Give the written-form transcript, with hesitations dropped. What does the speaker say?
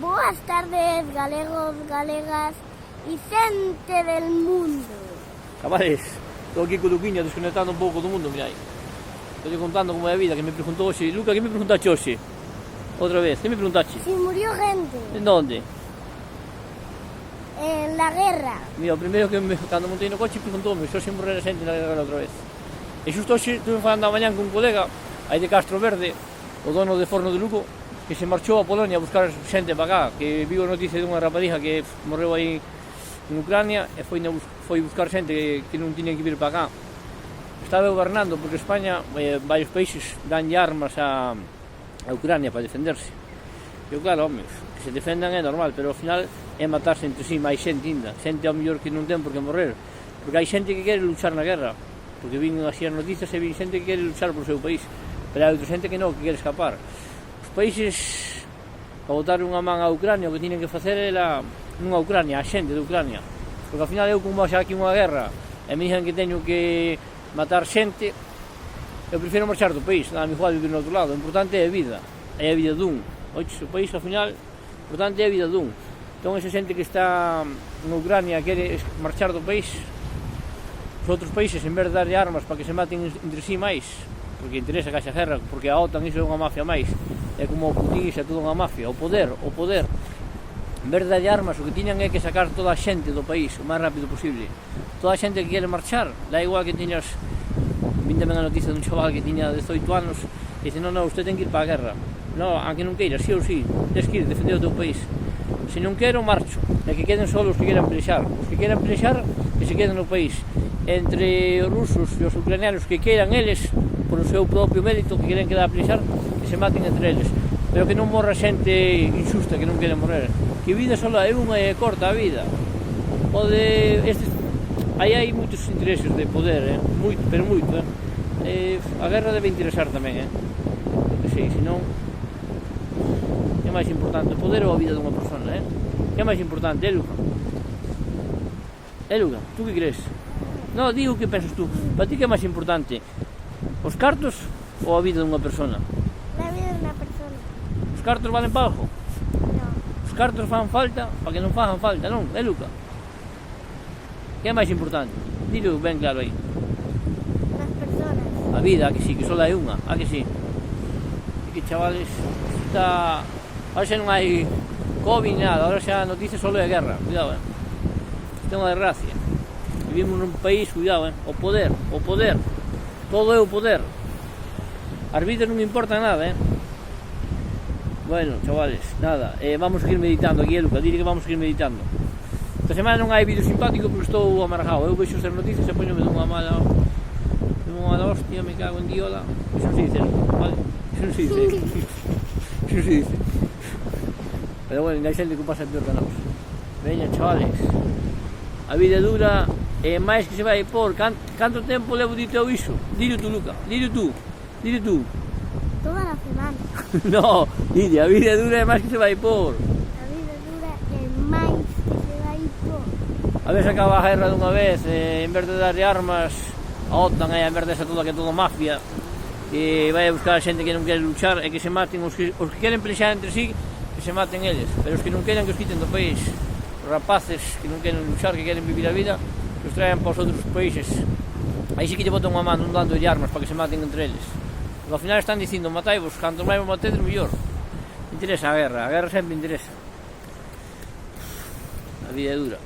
Boas tardes, galegos, galegas e xente del mundo. Cabales, estou aquí co Luquiña desconectando un pouco do mundo, mirai. Estou contando como é a vida, que me preguntou hoxe. Luca, que me preguntaste hoxe? Outra vez, que me preguntaste? Si murió gente En onde? en la guerra. Mira, o primeiro que cando montei no coche preguntoume se hoxe morrer a xente na guerra outra vez. E xusto hoxe estuve falando a mañán con un colega aí de Castro Verde, o dono de Forno de Lugo, que se marchou a Polonia a buscar xente para cá, que viu a noticia dunha rapadija que morreu aí en Ucrania e foi buscar xente que non tiñan que vir para cá. Estaba gobernando porque España, varios países danlle armas a Ucrania para defenderse. E claro, home, que se defendan é normal, pero ao final é matarse entre sí máis xente ainda. Xente ao mellor que non ten por que morrer, porque hai xente que quere luchar na guerra, porque vin así as noticias e vin xente que quere luchar por seu país, pero hai outra xente que non, que quere escapar. Os países para botar unha man a Ucrania o que tienen que facer é non a Ucrania, a xente de Ucrania, porque ao final eu como xa aquí unha guerra e me dixen que teño que matar xente, eu prefiro marchar do país, nada me igual vivir no outro lado. O importante é a vida, dun. Oiches, o país ao final, o importante é a vida dun. Entón esa xente que está en Ucrania quere marchar do país, os outros países en vez de darlle armas para que se maten entre sí máis, porque interesa que haxa guerra, porque a OTAN iso é unha mafia máis, é como o Putin, iso é toda unha mafia, o poder, en vez de darlle armas, o que tiñan é que sacar toda a xente do país o máis rápido posible. Toda a xente que quere marchar, dá igual que tiñas, vin tamén a noticia dun chaval que tiña 18 anos, e dice, non, usted ten que ir para a guerra, non, aunque non queira, sí ou sí, tens que ir, defender o teu país. Se non quero, marcho, e que queden só os que queran pelexar, que se queden no país. Entre os rusos e os ucranianos que queiran eles, por o seu propio mérito, que queren quedar a pelexar, que se maten entre eles, pero que non morra xente injusta que non quere morrer, que vida só é unha e corta a vida. Aí hai moitos intereses de poder, moito, pero moito, a guerra debe interesar tamén, porque sei, senón é máis importante o poder ou a vida dunha persona, que é máis importante, Luca? Luca, tú que crees? Non, digo que pensas tú, para ti que é máis importante, os cartos ou a vida dunha persona? La vida de una persona. Os cartos valen para algo? No, Os cartos fan falta para que non fagan falta, non? Luca? Que é máis importante? Dilo ben claro aí. las personas. A vida, a que sí, que só é unha, a que sí. E que chavales, está... Ahora xa non hai COVID nada, ahora xa a noticia só é guerra, cuidado, Isto é unha desgracia. Vivimos nun país, cuidado, o poder, todo é o poder. As vidas non importan nada, Bueno, chavales, nada, vamos a seguir meditando aquí, Luca, dile que vamos a seguir meditando. Esta semana non hai vídeo simpático porque estou amargado, eu vexo as noticias e poñome dunha mala hostia, me cago en diola. Iso non se dice, vale? Iso non se dice. Iso non se dice. Pero bueno, hai xente que pasa peor que nós. Veña, chavales, a vida é dura e máis que se vai por. Canto tempo levo dito eu iso? Dilo tú, Luca, dilo tú. Toda la semana. No, dile, a vida é dura e máis que se vai por. La vida dura es más que se va a ir por. A ver se acaba a guerra dunha vez, en vez de darlle armas a OTAN, en vez de esa toda que é toda mafia, e vai a buscar a xente que non quere luchar e que se maten os que queren pelexar entre sí, que se maten eles, pero os que non queren que os quiten do país, os rapaces que non queren luchar, que queren vivir a vida, que os traen para os outros países. Aí sí que lle botan unha man, non dando de armas para que se maten entre eles. Porque ao final están dicindo, mataivos, canto máis vos matedes, mellor. Interesa a guerra sempre interesa. A vida é dura.